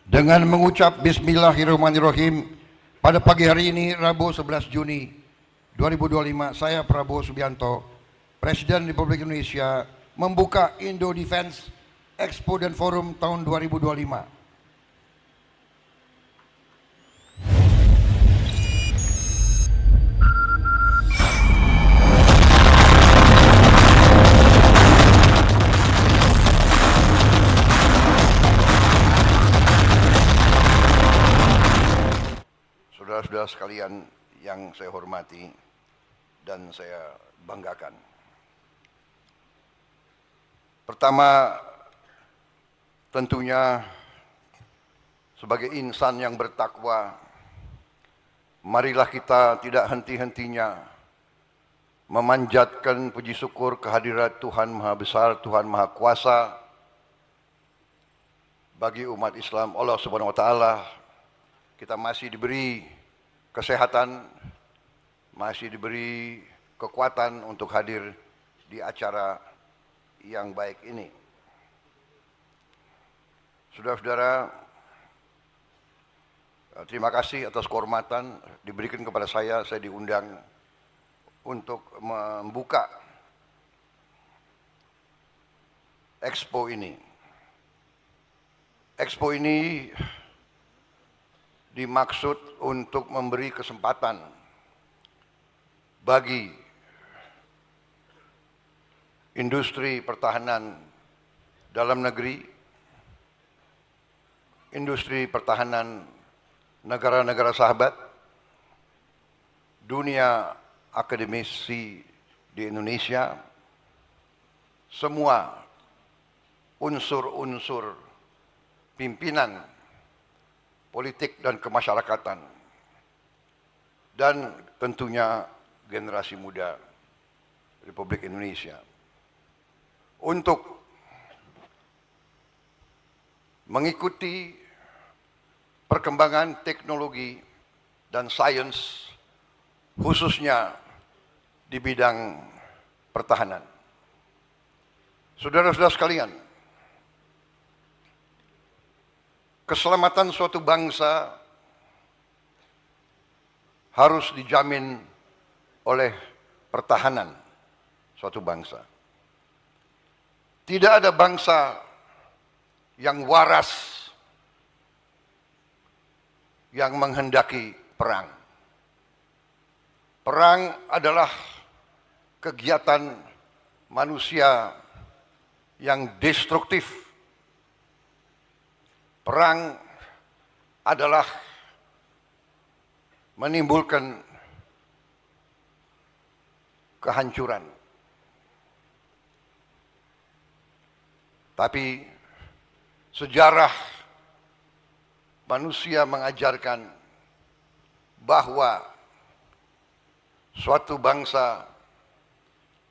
Dengan mengucap Bismillahirrahmanirrahim, pada pagi hari ini Rabu 11 Juni 2025, saya Prabowo Subianto, Presiden Republik Indonesia, membuka Indo Defense Expo dan Forum tahun 2025. Saudara-saudara sekalian yang saya hormati dan saya banggakan. Pertama, tentunya sebagai insan yang bertakwa, marilah kita tidak henti-hentinya memanjatkan puji syukur kehadirat Tuhan Maha Besar, Tuhan Maha Kuasa bagi umat Islam. Allah Subhanahu wa taala, kita masih diberi kesehatan, masih diberi kekuatan untuk hadir di acara yang baik ini. Saudara-saudara, terima kasih atas kehormatan diberikan kepada saya diundang untuk membuka Expo ini. Expo ini dimaksud untuk memberi kesempatan bagi industri pertahanan dalam negeri, industri pertahanan negara-negara sahabat, dunia akademisi di Indonesia, semua unsur-unsur pimpinan politik dan kemasyarakatan, dan tentunya generasi muda Republik Indonesia untuk mengikuti perkembangan teknologi dan sains, khususnya di bidang pertahanan. Saudara-saudara sekalian, keselamatan suatu bangsa harus dijamin oleh pertahanan suatu bangsa. Tidak ada bangsa yang waras yang menghendaki perang. Perang adalah kegiatan manusia yang destruktif. Perang adalah menimbulkan kehancuran. Tapi sejarah manusia mengajarkan bahwa suatu bangsa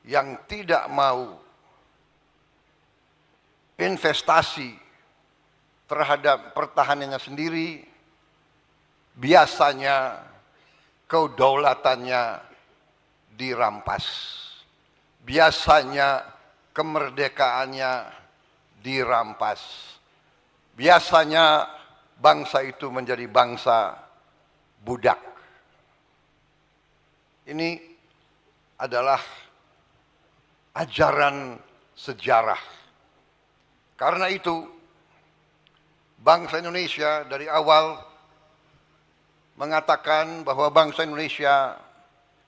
yang tidak mau investasi terhadap pertahanannya sendiri, biasanya kedaulatannya dirampas. Biasanya kemerdekaannya dirampas. Biasanya bangsa itu menjadi bangsa budak. Ini adalah ajaran sejarah. Karena itu, bangsa Indonesia dari awal mengatakan bahwa bangsa Indonesia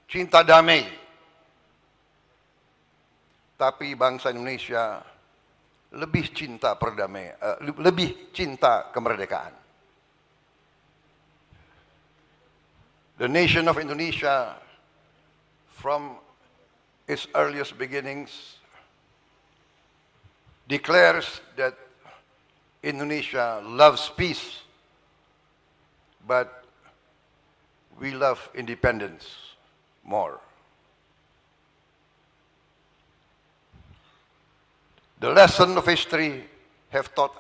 cinta damai. Tapi bangsa Indonesia lebih cinta lebih cinta kemerdekaan. The nation of Indonesia from its earliest beginnings declares that Indonesia loves peace, but we love independence more. The lesson of history have taught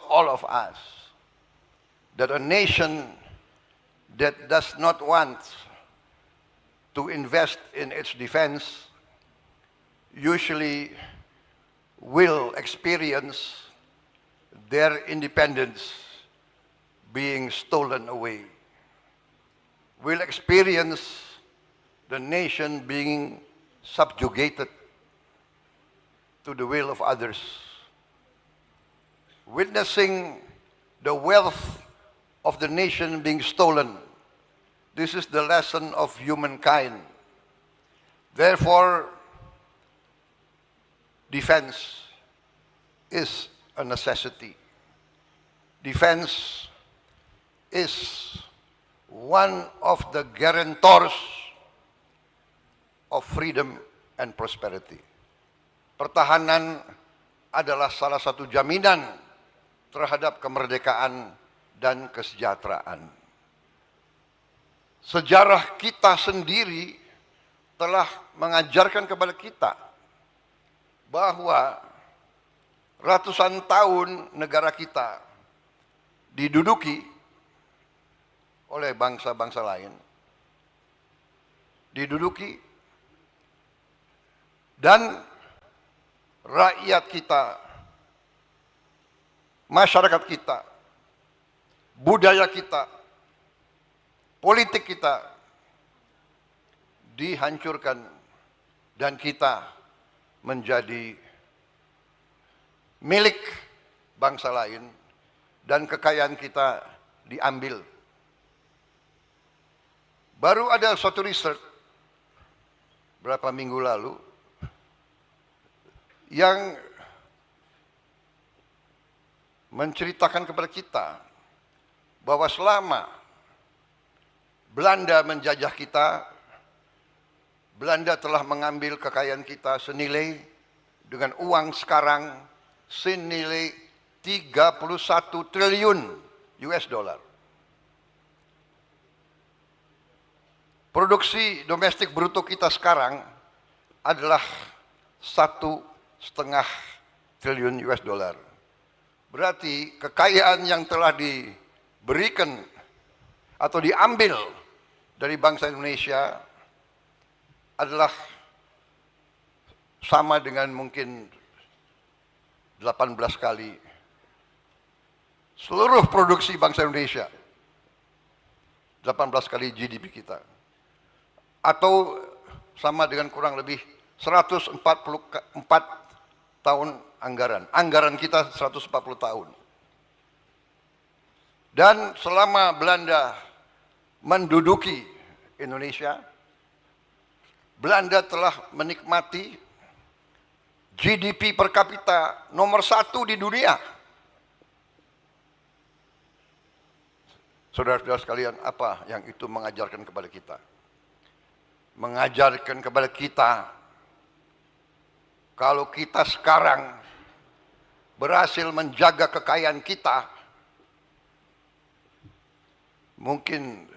all of us, that a nation that does not want to invest in its defense usually will experience their independence being stolen away, will experience the nation being subjugated to the will of others, witnessing the wealth of the nation being stolen. This is the lesson of humankind. Therefore, defense is a necessity. Defense is one of the guarantors of freedom and prosperity. Pertahanan adalah salah satu jaminan terhadap kemerdekaan dan kesejahteraan. Sejarah kita sendiri telah mengajarkan kepada kita bahwa ratusan tahun negara kita diduduki oleh bangsa-bangsa lain, diduduki, dan rakyat kita, masyarakat kita, budaya kita, politik kita dihancurkan dan kita menjadi milik bangsa lain dan kekayaan kita diambil. Baru ada suatu riset berapa minggu lalu yang menceritakan kepada kita bahwa selama Belanda menjajah kita, Belanda telah mengambil kekayaan kita senilai dengan uang sekarang senilai 31 triliun US dollar. Produksi domestik bruto kita sekarang adalah 1,5 triliun US dollar. Berarti kekayaan yang telah diberikan atau diambil dari bangsa Indonesia adalah sama dengan mungkin 18 kali seluruh produksi bangsa Indonesia. 18 kali GDP kita. Atau sama dengan kurang lebih 144 tahun anggaran. Anggaran kita 140 tahun. Dan selama Belanda menduduki Indonesia, Belanda telah menikmati GDP per kapita nomor 1 di dunia. Saudara-saudara sekalian, apa yang itu mengajarkan kepada kita? Mengajarkan kepada kita kalau kita sekarang berhasil menjaga kekayaan kita, mungkin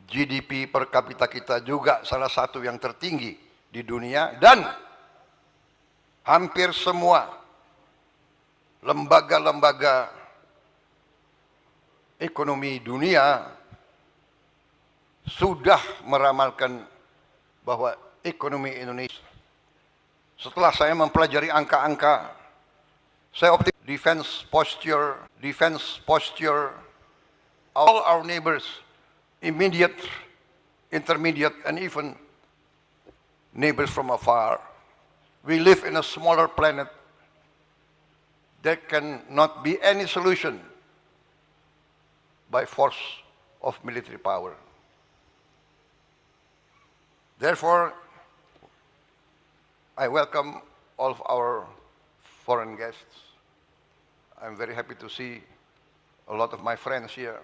GDP per kapita kita juga salah satu yang tertinggi di dunia, dan hampir semua lembaga-lembaga ekonomi dunia sudah meramalkan bahwa ekonomi Indonesia, setelah saya mempelajari angka-angka, saya optimis defense posture, all our neighbors, immediate, intermediate, and even neighbors from afar. We live in a smaller planet. There cannot be any solution by force of military power. Therefore, I welcome all of our foreign guests. I'm very happy to see a lot of my friends here.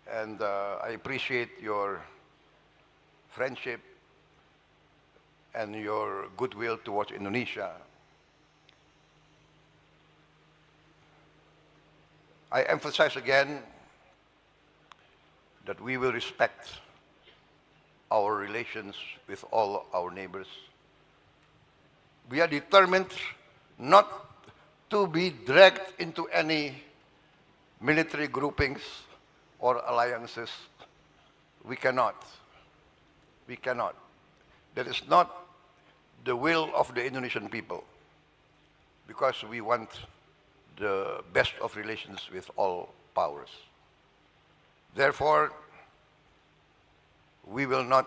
And I appreciate your friendship and your goodwill towards Indonesia. I emphasize again that we will respect our relations with all our neighbors. We are determined not to be dragged into any military groupings or alliances. We cannot. We cannot. That is not the will of the Indonesian people, because we want the best of relations with all powers. Therefore, we will not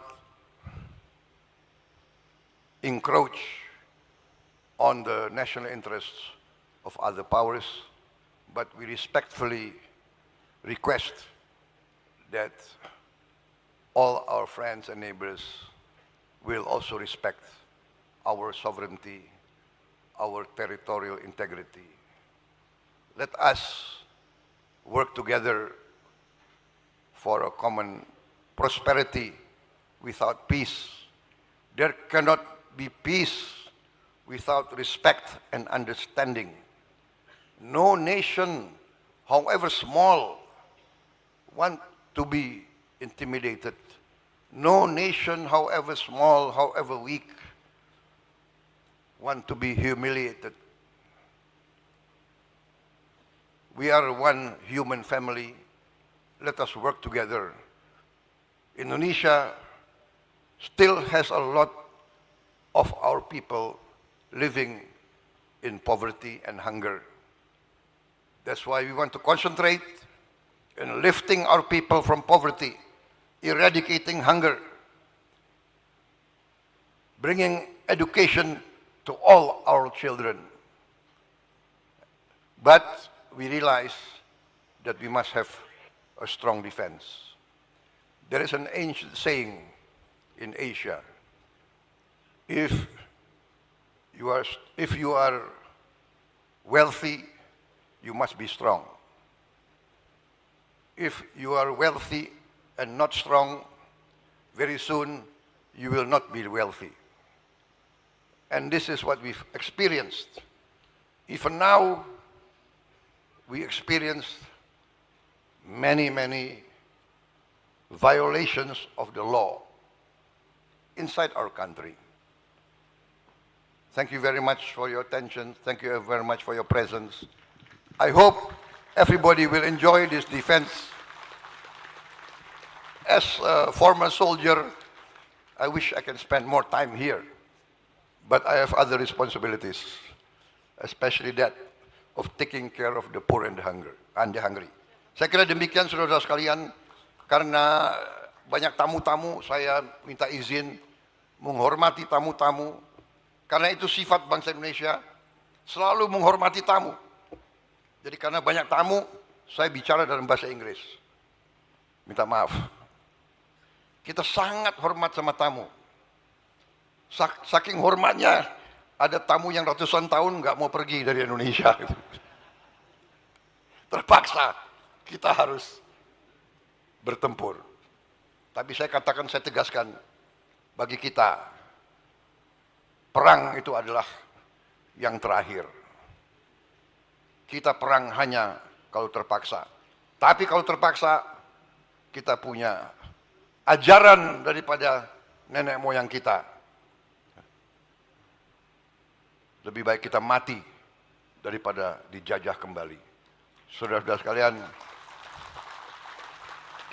encroach on the national interests of other powers, but we respectfully request that all our friends and neighbors will also respect our sovereignty, our territorial integrity. Let us work together for a common prosperity without peace. There cannot be peace without respect and understanding. No nation, however small, want to be intimidated. No nation, however small, however weak, want to be humiliated. We are one human family. Let us work together. Indonesia still has a lot of our people living in poverty and hunger. That's why we want to concentrate in lifting our people from poverty, eradicating hunger, bringing education to all our children. But we realize that we must have a strong defense. There is an ancient saying in Asia, if you are wealthy, you must be strong. If you are wealthy and not strong, very soon you will not be wealthy. And this is what we've experienced. Even now, we experienced many violations of the law inside our country. Thank you very much for your attention. Thank you very much for your presence. I hope everybody will enjoy this defense. As a former soldier, I wish I can spend more time here, but I have other responsibilities, especially that of taking care of the poor and the hungry. Saya kira demikian saudara sekalian, karena banyak tamu-tamu, saya minta izin menghormati tamu-tamu, karena itu sifat bangsa Indonesia, selalu menghormati tamu. Jadi karena banyak tamu, saya bicara dalam bahasa Inggris. Minta maaf. Kita sangat hormat sama tamu. Saking hormatnya, ada tamu yang ratusan tahun nggak mau pergi dari Indonesia. Terpaksa kita harus bertempur. Tapi saya katakan, saya tegaskan, bagi kita, perang itu adalah yang terakhir. Kita perang hanya kalau terpaksa. Tapi kalau terpaksa, kita punya ajaran daripada nenek moyang kita. Lebih baik kita mati daripada dijajah kembali. Saudara-saudara sekalian,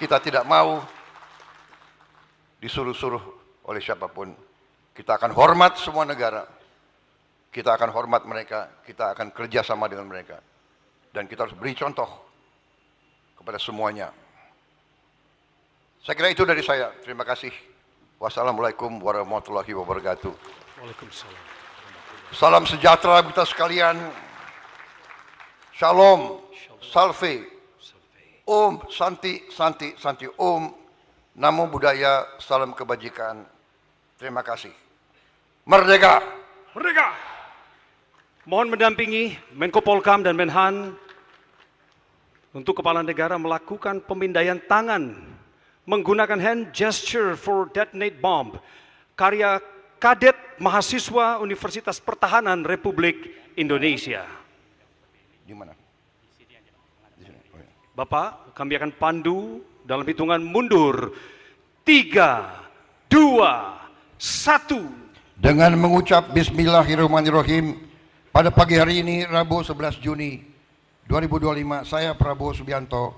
kita tidak mau disuruh-suruh oleh siapapun. Kita akan hormat semua negara. Kita akan hormat mereka. Kita akan kerjasama dengan mereka. Dan kita harus beri contoh kepada semuanya. Saya kira itu dari saya. Terima kasih. Wassalamualaikum warahmatullahi wabarakatuh. Waalaikumsalam. Salam sejahtera kita sekalian. Shalom. Salve. Om Santi Santi Santi. Om Namo Buddhaya. Salam kebajikan. Terima kasih. Merdeka. Merdeka. Mohon mendampingi Menko Polkam dan Menhan untuk kepala negara melakukan pemindaian tangan menggunakan hand gesture for detonate bomb karya kadet mahasiswa Universitas Pertahanan Republik Indonesia. Di mana? Bapak, kami akan pandu dalam hitungan mundur. 3, 2, 1. Dengan mengucap Bismillahirrahmanirrahim, pada pagi hari ini, Rabu 11 Juni 2025, saya Prabowo Subianto,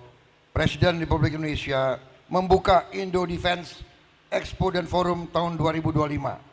Presiden Republik Indonesia, membuka Indo Defense Expo dan Forum tahun 2025.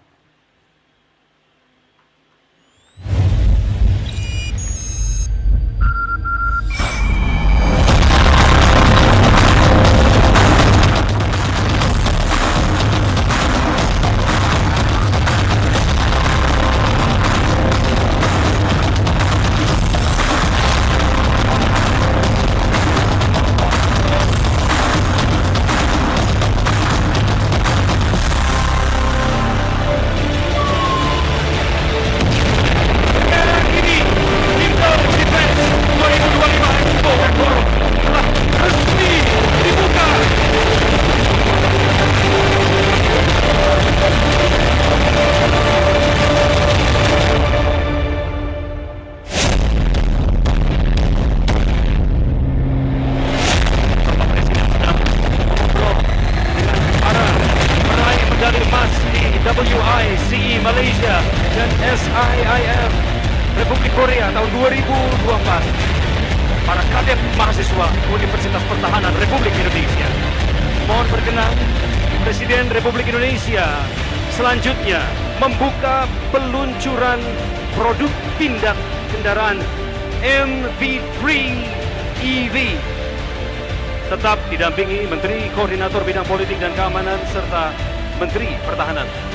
para kadet mahasiswa Universitas Pertahanan Republik Indonesia. Mohon berkenan, Presiden Republik Indonesia selanjutnya membuka peluncuran produk pindad kendaraan MV3 EV. Tetap didampingi Menteri Koordinator Bidang Politik dan Keamanan serta Menteri Pertahanan.